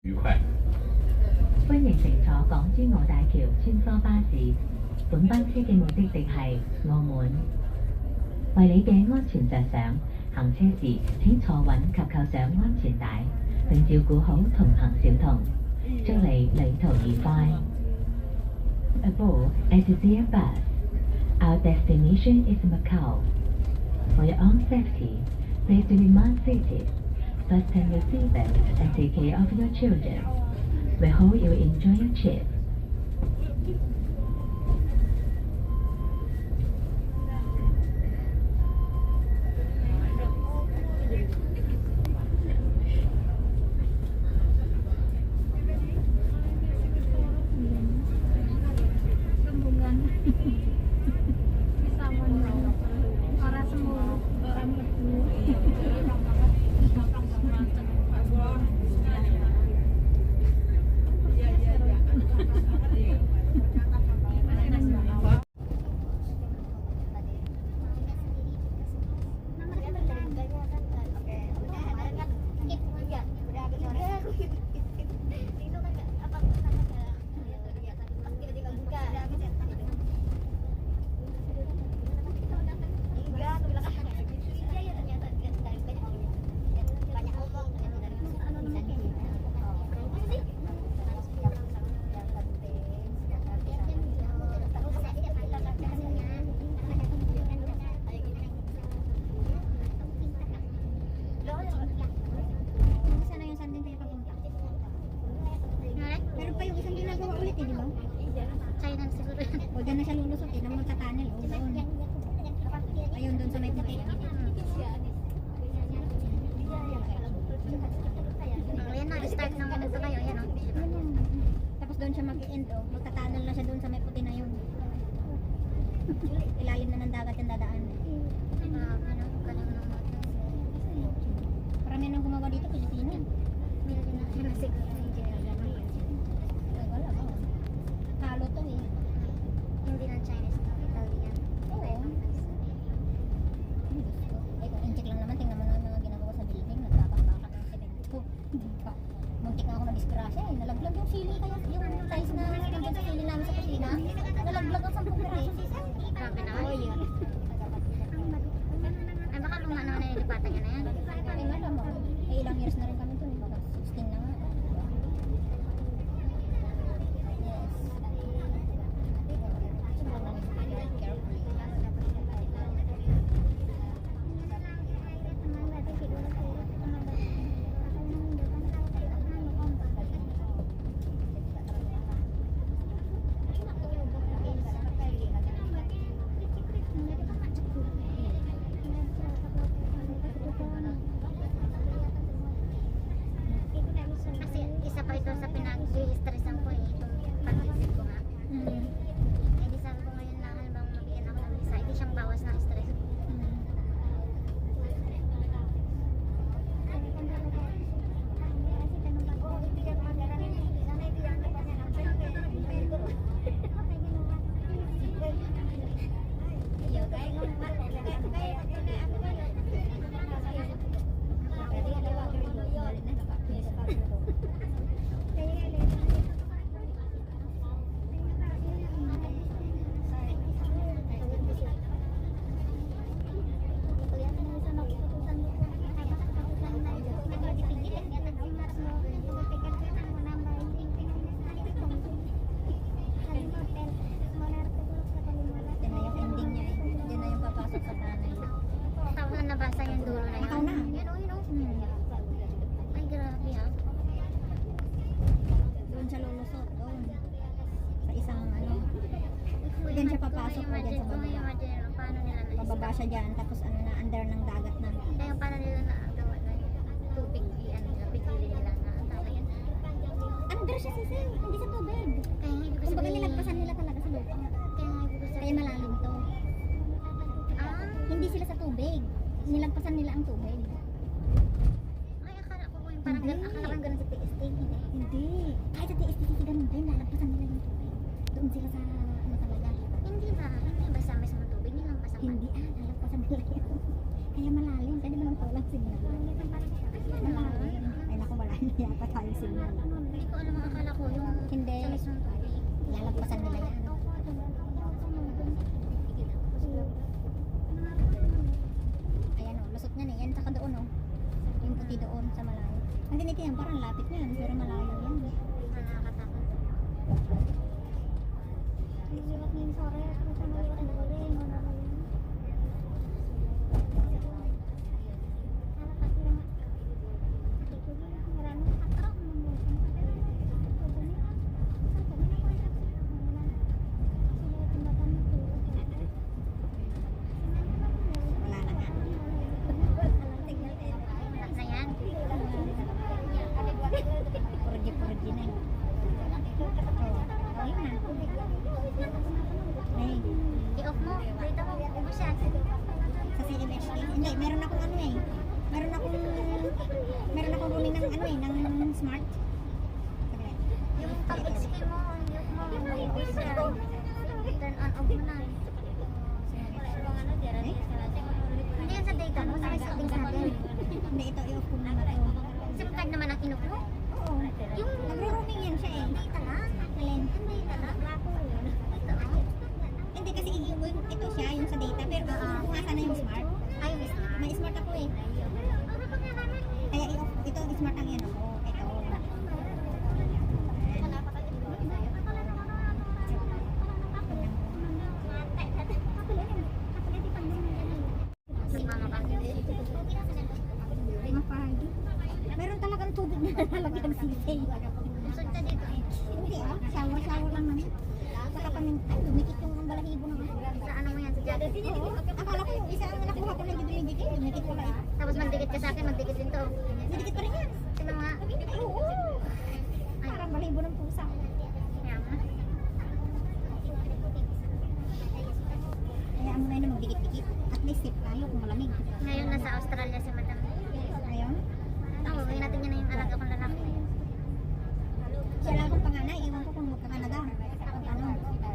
愉快。歡迎乘坐港珠澳大橋穿梭巴士，本班車嘅目的地係澳門。為你嘅安全着想，行車時請坐穩及扣上安全帶，並照顧好同行小童。祝你旅途愉快。Aboard Etihad bus. Our destination is Macau. For your own safety, please remain seated. Fasten your seatbelt and take care of your children. We hope you enjoy your trip. Meron pa yung isang ginagawa ulit, di ba? China siguro. O, dyan na siya lulusot, nang magka-tunnel. O, doon. Ayun, doon sa may puti. Ayan na, start ng ano pa kayo, yan o. Tapos doon siya mag-end, o. Magka-tunnel na siya doon sa may puti na yun. Ilalim na ng dagat yung dadaan. Parang yan ang gumawa dito, Pilipino. Meron na siguro. Kalo to eh. Hindi ng Chinese to, Italian. Oo. Ay, kung incheck lang naman, tingnan mo na mga ginagawa sa building. Nagkakabaka ng semento. Muntik nga ako na disgrasya eh. Nalaglag yung sili kaya yung tiles na nandun sa sili namin sa kusina. Nalaglag ang 10 piraso. Grabe na. Oo, yun. Ay, baka luma naman na nilipatan niya na yan. Ay, nga naman. Eh, ilang years na rin kami to. Baka 16 na nga. Kasi isa pa ito sa pinag-i-stressan ko eh, itong pag-isip ko nga. Eh di sabi ko ngayon na halimbawa mabigyan ako ng isa, hindi siyang bawas ng stress. Nabasa yung dulo na yun. Ikaw na. Yun o, yun o. Ay, grabe ha. Doon siya lulusot, doon. Sa isang ano. Diyan siya papasok o dyan sa baba. Paano nila na pababa siya dyan, tapos ano na, under ng dagat na. Kaya paano nila na gawa na tubig, ano nila, pigilin nila na ang tawag yan. Under siya sisi, hindi sa tubig. Kaya nga ibig sabihin. Kumbaga nilagpasan nila talaga sa lupa. Kaya nga ibig sabihin. Kaya malalim to. Hindi sila sa tubig. Nilagpasan nila ang tubig. Ay, akala ko yung parang ganun sa TST. Hindi. Kahit sa TST, ganun din. Nalagpasan nila yung tubig. Doon sila sa ano talaga. Hindi ba? Hindi ba sa tubig? Nilampasan ba? Hindi nalagpasan nila yun. Kaya malalim. Kaya di ba nang tulang signal? Malalim. Ay naku, wala yata tayong signal. Hindi ko alam, akala ko yung Hindi. sa mismong tubig. Lalagpasan nila yan. Ayan o, lusot niyan eh. Yan, saka doon o. Yung puti doon sa malayo. Hindi nito yan, parang lapit na yan, pero malayo yan. Nakakatakot. Wala na nga. Wala na yan. Purgi-purgi na eh. Oh, yun na. Ay, I-off mo. Dito mo. Ubus yan. sa CMHD. Hindi, meron akong ano eh. Meron akong roaming ng ano eh, ng smart. Saglit. Yung pag-XK mo, i-off mo. Ubus yan. Turn on, off mo na. Hindi yan sa data mo. Sa may settings natin. Hindi, ito i-off ko muna to. SIM card naman ang in-off mo. Oo. Yung Nagro-roaming yan siya eh. data lang. Alin? Yung data lang. Data lang. Hindi kasi ito siya, yung sa data. Pero gusto ko nga sana yung smart. Ay, miss na. May smart ako eh. Kaya i-off, ito smart ang yan ako. Ito. Si mama ka. Mapahagi. Meron talagang tubig na nalalagyan sisay. Usod ka dito. Hindi ah, shower lang naman. Saka pamin, ay, dumikit yung balahibo naman. Sa ano mo yan sa jacket. Oo, akala ko yung isa ang nakuha ko na dumidikit, dumikit pala eh. Tapos magdikit ka sa akin, magdikit din to. Dumikit pa rin yan. Si mama. Ay, oo. Parang balahibo ng pusa. Kaya mo. Kaya mo na yun na magdikit-dikit. At least safe tayo kung malamig. Ngayon nasa Australia si madam. Ayun. Oo, gawin natin yun na yung alaga kong lalaki. Siya lang akong panganay, ewan ko kung magkakanada.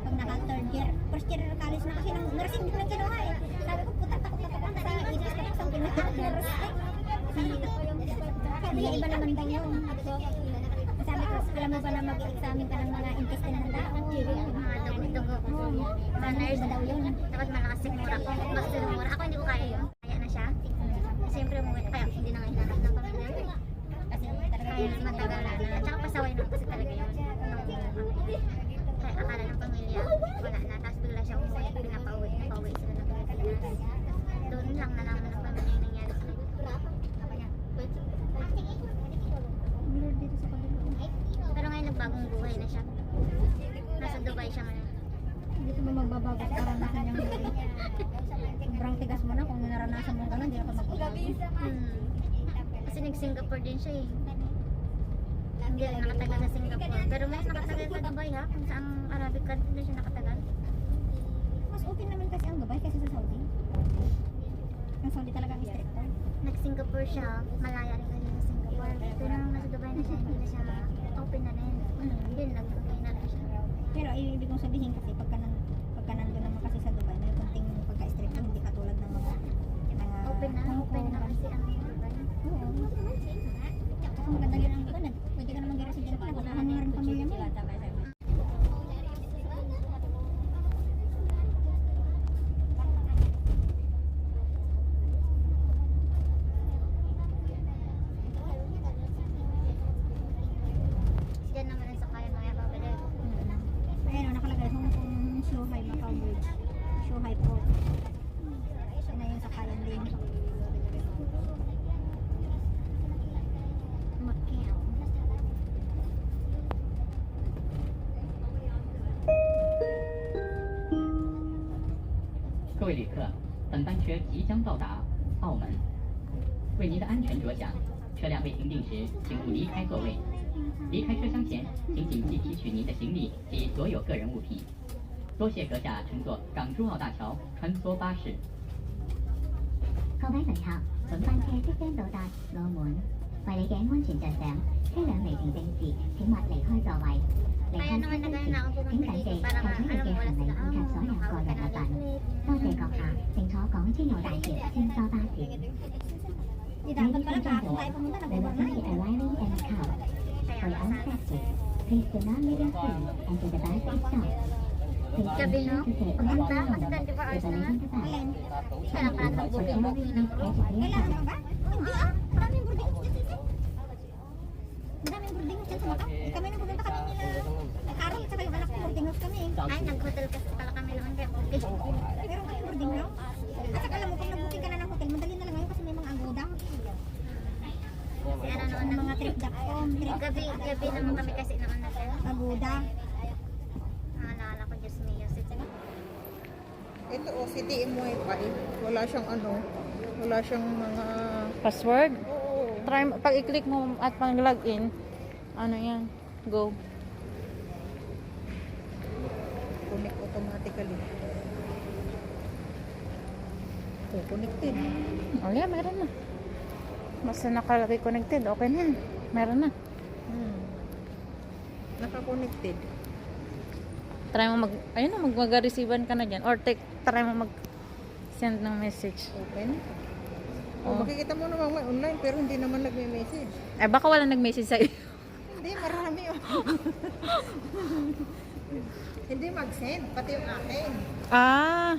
Pag naka third year. First year college na kasi nang nursing din lang kinuha eh. Sabi ko, puta, takot sa ipis ka sa pinaka-nurse. Sabi niya, iba naman daw yun. Sabi ko, alam mo ba na mag-examine ka ng mga intestine ng tao? Mga dugo-dugo. Sa nurse daw yun. Tapos malakas sigmura ko. Mas sigmura. Ako hindi ko kaya yun. Kaya na siya. Siyempre umuwi. Kaya hindi na nga hinahanap ng pamilya. Kasi talaga Kaya matagal na. At saka pasaway na kasi talaga yun. Kaya akala ng pamilya, wala na. Tapos bigla siya umuwi. Pinapauwi sila ng Pilipinas. Doon lang nalaman ng pamilya yung nangyari sa blur dito sa kabila. Pero ngayon nagbagong buhay na siya. Nasa Dubai siya ngayon. Hindi ko ba magbabago sa karanasan niyang buhay? Sobrang tigas mo na kung naranasan mo gano'n, hindi na ka magbabago. Kasi nag-Singapore din siya eh. Hindi rin nakatagal sa Singapore. Pero mas nakatagal sa Dubai ha. Kung saan Arabic country na siya nakatagal. Mas open naman kasi ang Dubai kasi sa Saudi. Ang Saudi talaga ang stricto. Nag-Singapore siya. Malaya rin kasi sa Singapore. Pero nung nasa Dubai na siya, hindi na siya open na rin. Hindi, nag-Dubai na rin siya. Pero ibig kong sabihin kasi pagka nandun naman kasi sa Dubai, may kunting pagka-stricto, hindi katulad ng mga Open na Hong Kong. kasi ang Dubai. Oo. Saka maganda rin ang Dubai. Pwede ka na mag-resident ka, nakukuhan mo na rin pamilya mo. Diyan naman rin sa kaya mga babalik. Ayan o, nakalagay Hong Kong Shuhai Macau Bridge. Shuhai Port. Yan na yung sakayan din. Macau. 各位旅客，本班车即将到达澳门。为您的安全着想，车辆未停定时，请勿离开座位。离开车厢前，请谨记提取您的行李及所有个人物品。多谢阁下乘坐港珠澳大桥穿梭巴士。各位乘客，本班車即將到達澳門，為你嘅安全着想，車輛未停定時，請勿離開座位。離 Kaya 開 naman 車 nagana 廂 ako 時，請 pumunta 緊 dito 記 para 攜取你 alam 嘅 mo wala 行李 sila. 以及所有個人物品。多謝閣下乘坐港珠澳大橋穿梭巴士。 Di dapat pala kahapon tayo pumunta, We will nag-overnight. soon be arriving in Macau. Kaya mamaya Hội án masal. xét xử, thì từ đó mới đến quyền anh từ cái bán tiếp sau. Thì Gabi, no? từ từ Punta, ông ta kasi 24 hours naman. Alin? Kailangan pala ng booking ng Kailangan pa ba? Hindi ah. Maraming boarding house dyan. Maraming boarding house dyan sa Macau. Eh, kami nung pupunta kami nila. Ay, Carol, saka yung anak ko, boarding house kami. Ay, nag-hotel kasi pala kami noon. Kaya okay. Meron kami boarding house. At saka alam mo, kung nag-booking ka na ng hotel, madali na lang ngayon kasi may mga agoda. Si ano noon, Ang mga trip.com, gabi naman kami kasi noon na siya. agoda. Naalala ko, Diyos mio. Ito si TM Wi-Fi. Wala siyang wala siyang mga... Password? Oo. Try, pag i-click mo at pag login, ano yan? Go. Connect automatically. Oh, connected. Oh yeah, meron na. Basta nakalagay connected, okay na yan. Meron na. Naka-connected. Try mo ayun na, mag-receivean ka na dyan. Or try mo mag-send ng message. Open. Oh. Makikita mo naman may online pero hindi naman nagme-message. Eh, baka wala nag-message sa'yo. Hindi, marami Hindi mag-send, pati yung akin. Ah,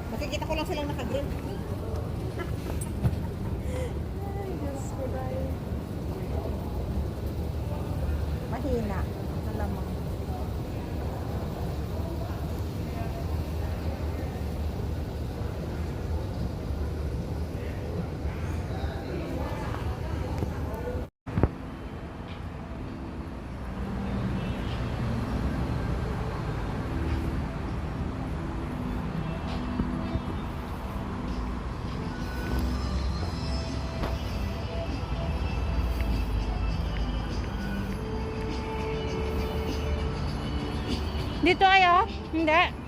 Makikita ko lang silang naka-green. Mahina. Alamang. dito ayo? Hindi.